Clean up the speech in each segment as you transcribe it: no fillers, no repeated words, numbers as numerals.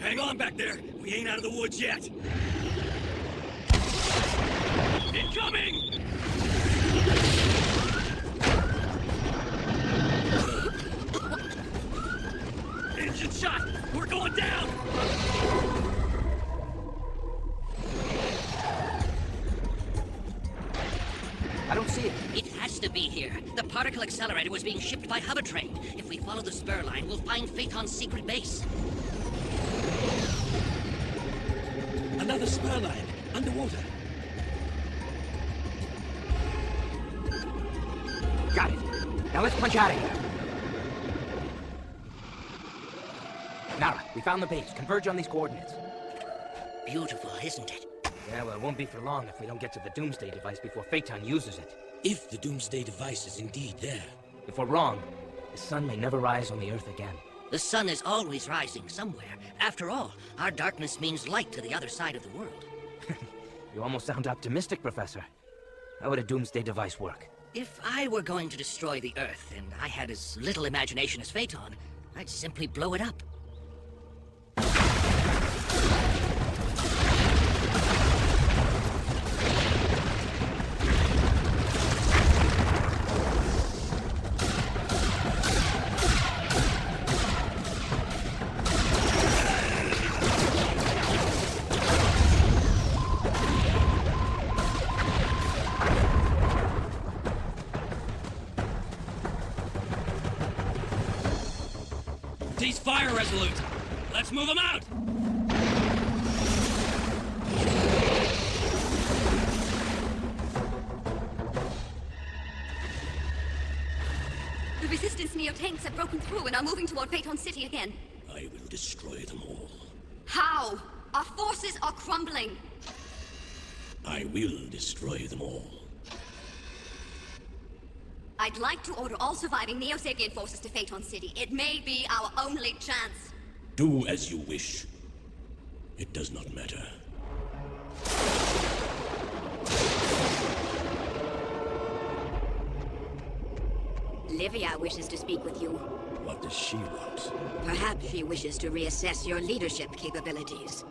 Hang on back there. We ain't out of the woods yet. Incoming! Engine shot! We're going down! I don't see it. It has to be here. The particle accelerator was being shipped by hover train. If we follow the spur line, we'll find Phaeton's secret base. Another spur line, underwater. Got it. Now let's punch out of here. Nara, we found the base. Converge on these coordinates. Beautiful, isn't it? Yeah, well, it won't be for long if we don't get to the Doomsday device before Phaeton uses it. If the Doomsday device is indeed there. If we're wrong, the sun may never rise on the Earth again. The sun is always rising somewhere. After all, our darkness means light to the other side of the world. You almost sound optimistic, Professor. How would a Doomsday device work? If I were going to destroy the Earth, and I had as little imagination as Phaeton, I'd simply blow it up. He's fire resolute. Let's move him out! The Resistance Neo-tanks have broken through and are moving toward Phaeton City again. I will destroy them all. How? Our forces are crumbling. I will destroy them all. I'd like to order all surviving Neosapien forces to Phaeton City. It may be our only chance. Do as you wish. It does not matter. Livia wishes to speak with you. What does she want? Perhaps she wishes to reassess your leadership capabilities.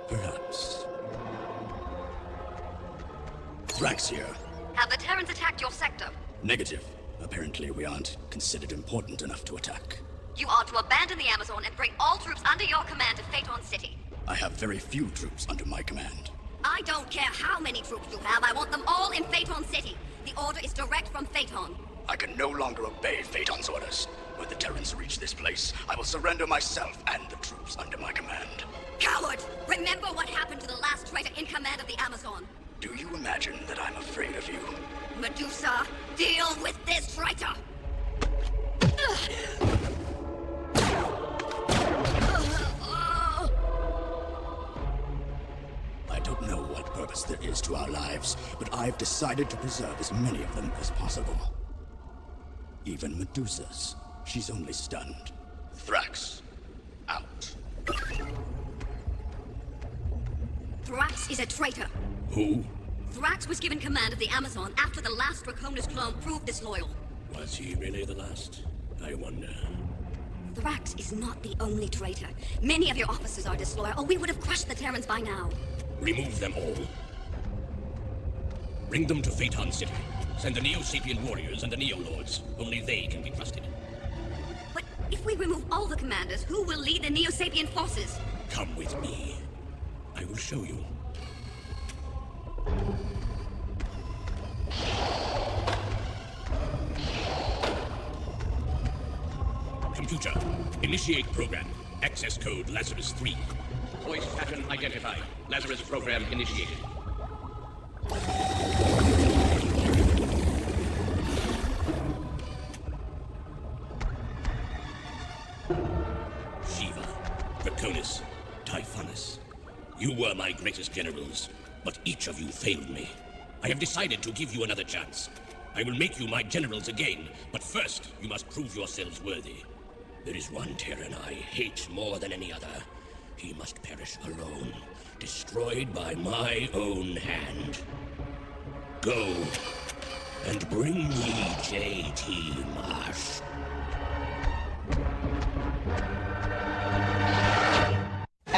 Perhaps. Thrax here. Have the Terrans attacked your sector? Negative. Apparently we aren't considered important enough to attack. You are to abandon the Amazon and bring all troops under your command to Phaeton City. I have very few troops under my command. I don't care how many troops you have. I want them all in Phaeton City. The order is direct from Phaeton. I can no longer obey Phaeton's orders. When the Terrans reach this place, I will surrender myself and the troops under my command. Coward! Remember what happened to the last traitor in command of the Amazon. Do you imagine that I'm afraid of you? Medusa, deal with this traitor! I don't know what purpose there is to our lives, but I've decided to preserve as many of them as possible. Even Medusa's. She's only stunned. Thrax, out. Thrax is a traitor. Who? Thrax was given command of the Amazon after the last Draconis clone proved disloyal. Was he really the last? I wonder. Thrax is not the only traitor. Many of your officers are disloyal, or we would have crushed the Terrans by now. Remove them all. Bring them to Phaeton City. Send the Neosapien warriors and the Neo-Lords. Only they can be trusted. But if we remove all the commanders, who will lead the Neosapien forces? Come with me. I will show you. Computer, initiate program. Access code Lazarus 3. Voice pattern identified. Lazarus program initiated. Shiva, Draconis, Typhonus. You were my greatest generals, but each of you failed me. I have decided to give you another chance. I will make you my generals again, but first you must prove yourselves worthy. There is one Terran I hate more than any other. He must perish alone, destroyed by my own hand. Go, and bring me J.T. Marsh.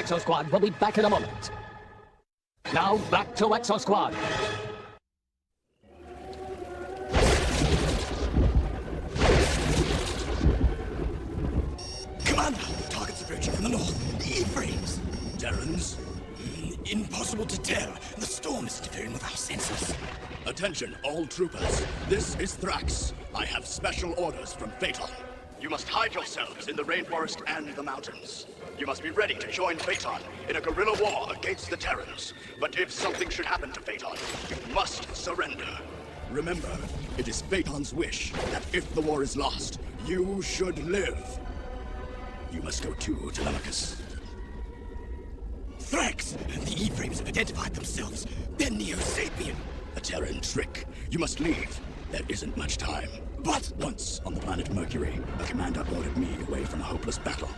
Exosquad will be back in a moment. Now, back to Exosquad. Commander, targets approaching from the north. The E-frames. Terrans? Impossible to tell. The storm is interfering with our sensors. Attention, all troopers. This is Thrax. I have special orders from Phaeton. You must hide yourselves in the rainforest and the mountains. You must be ready to join Phaeton in a guerrilla war against the Terrans. But if something should happen to Phaeton, you must surrender. Remember, it is Phaeton's wish that if the war is lost, you should live. You must go too, Telemachus. Thrax! The E-frames have identified themselves. They're Neosapien. A Terran trick. You must leave. There isn't much time. But Once, on the planet Mercury, a commander ordered me away from a hopeless battle.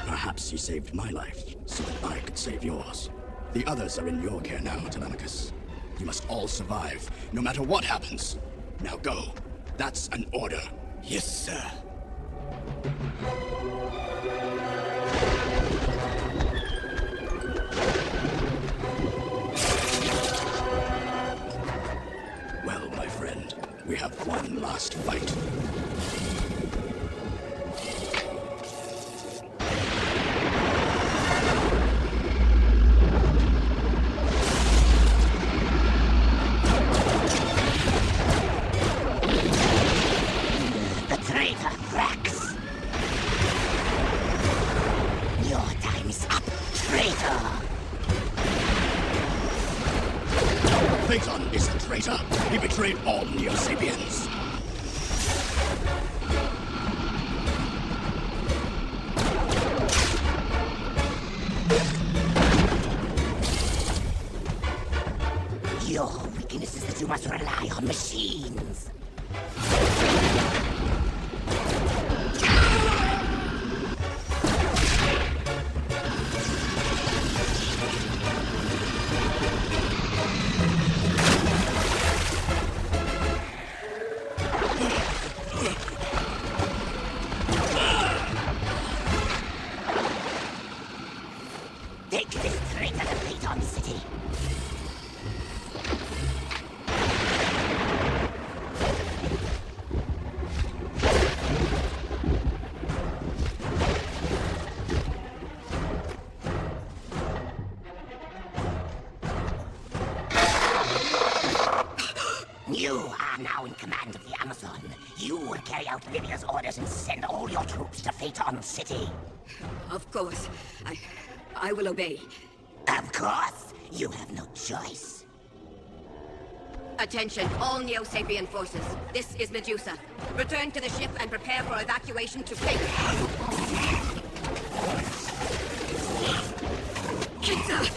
Perhaps he saved my life, so that I could save yours. The others are in your care now, Telemachus. You must all survive, no matter what happens. Now go. That's an order. yes, sir. Well, my friend, we have one last fight. The traitor, Thrax! Your time is up, traitor! Phaeton is a traitor. He betrayed all Neosapiens. Your weakness is that you must rely on machines. Take this traitor to Phaeton City. You are now in command of the Amazon. You will carry out Lydia's orders and send all your troops to Phaeton City. Of course. I will obey. Of course, you have no choice. Attention, all Neosapien forces. This is Medusa. Return to the ship and prepare for evacuation to Phaeton. Pizza!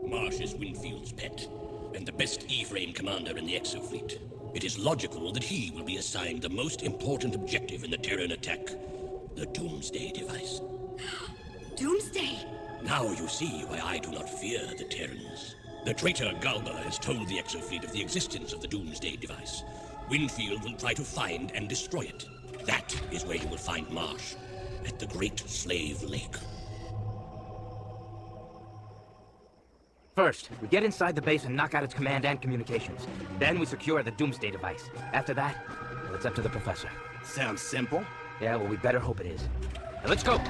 Marsh is Winfield's pet, and the best E-frame commander in the Exo fleet. It is logical that he will be assigned the most important objective in the Terran attack, the Doomsday device. Doomsday? Now you see why I do not fear the Terrans. The traitor Galba has told the Exo fleet of the existence of the Doomsday device. Winfield will try to find and destroy it. That is where you will find Marsh, at the Great Slave Lake. First, we get inside the base and knock out its command and communications. Then we secure the Doomsday device. After that, well, it's up to the professor. Sounds simple. Yeah, well, we better hope it is. Now, let's go!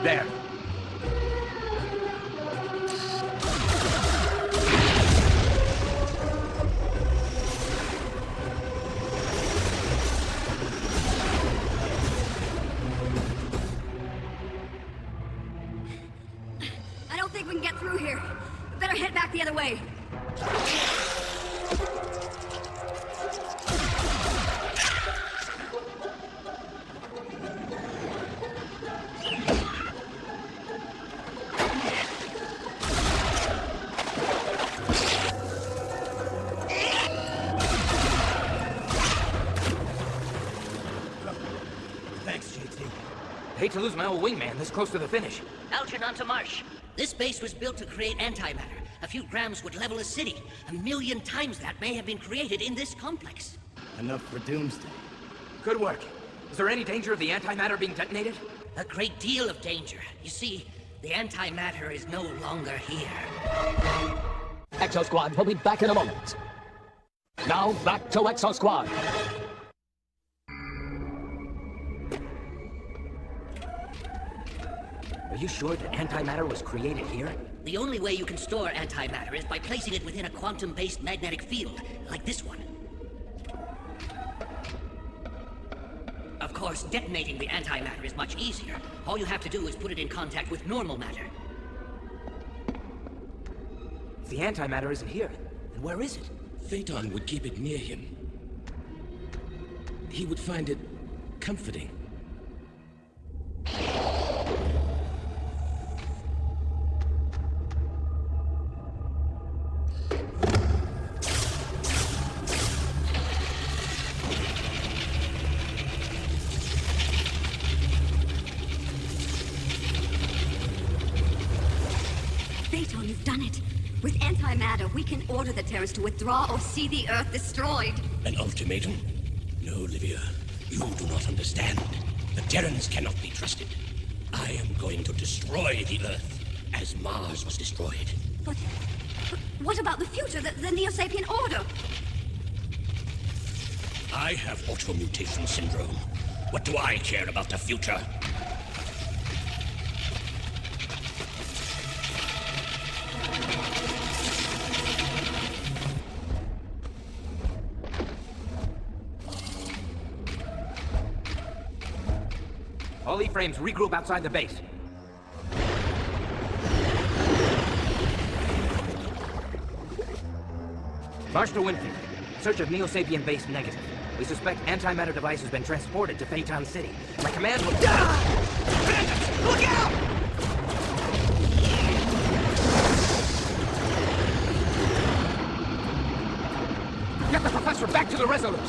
There. I don't think we can get through here. Better head back the other way. Hate to lose my old wingman this close to the finish. Algernon to Marsh. This base was built to create antimatter. A few grams would level a city. 1,000,000 times that may have been created in this complex. Enough for Doomsday. Good work. Is there any danger of the antimatter being detonated? A great deal of danger. You see, the antimatter is no longer here. Exosquad will be back in a moment. Now, back to Exosquad. Are you sure that antimatter was created here? The only way you can store antimatter is by placing it within a quantum-based magnetic field, like this one. Of course, detonating the antimatter is much easier. All you have to do is put it in contact with normal matter. If the antimatter isn't here, then where is it? Phaeton would keep it near him. He would find it comforting. Phaeton, you've done it. With antimatter, we can order the Terrans to withdraw or see the Earth destroyed. An ultimatum? No, Livia. You do not understand. The Terrans cannot be trusted. I am going to destroy the Earth, as Mars was destroyed. But what about the future, the Neosapien order? I have automutation syndrome. What do I care about the future? All E-frames regroup outside the base. March to Winfield. Search of Neosapien base negative. We suspect antimatter device has been transported to Phaeton City. My command will... Bandits! Look out! Get the professor back to the Resolute!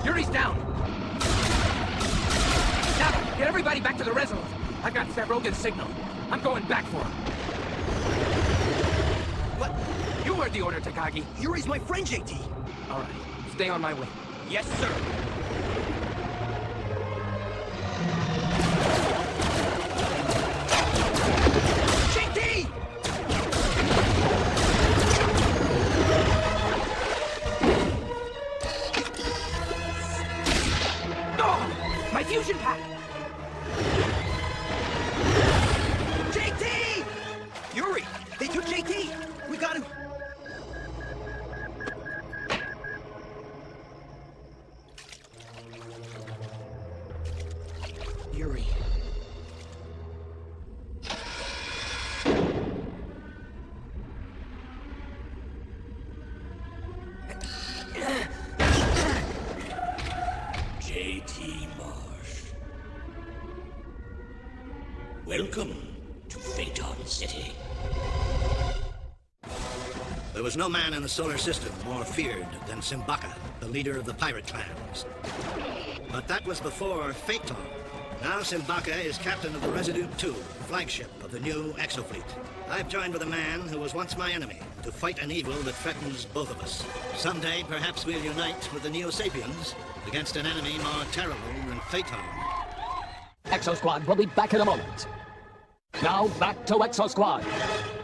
Yuri's down! Now, get everybody back to the Resolute. I've got Rogan's signal. I'm going back for him. What? You heard the order, Takagi. Yuri's my friend, JT. All right, stay on my way. Yes, sir. JT! Oh, my fusion pack! Welcome to Phaeton City. There was no man in the solar system more feared than Simbaka, the leader of the pirate clans. But that was before Phaeton. Now Simbaka is captain of the Resolute 2, flagship of the new Exofleet. I've joined with a man who was once my enemy to fight an evil that threatens both of us. Someday, perhaps we'll unite with the Neosapiens against an enemy more terrible than Phaeton. Exosquad will be back in a moment. Now back to Exosquad.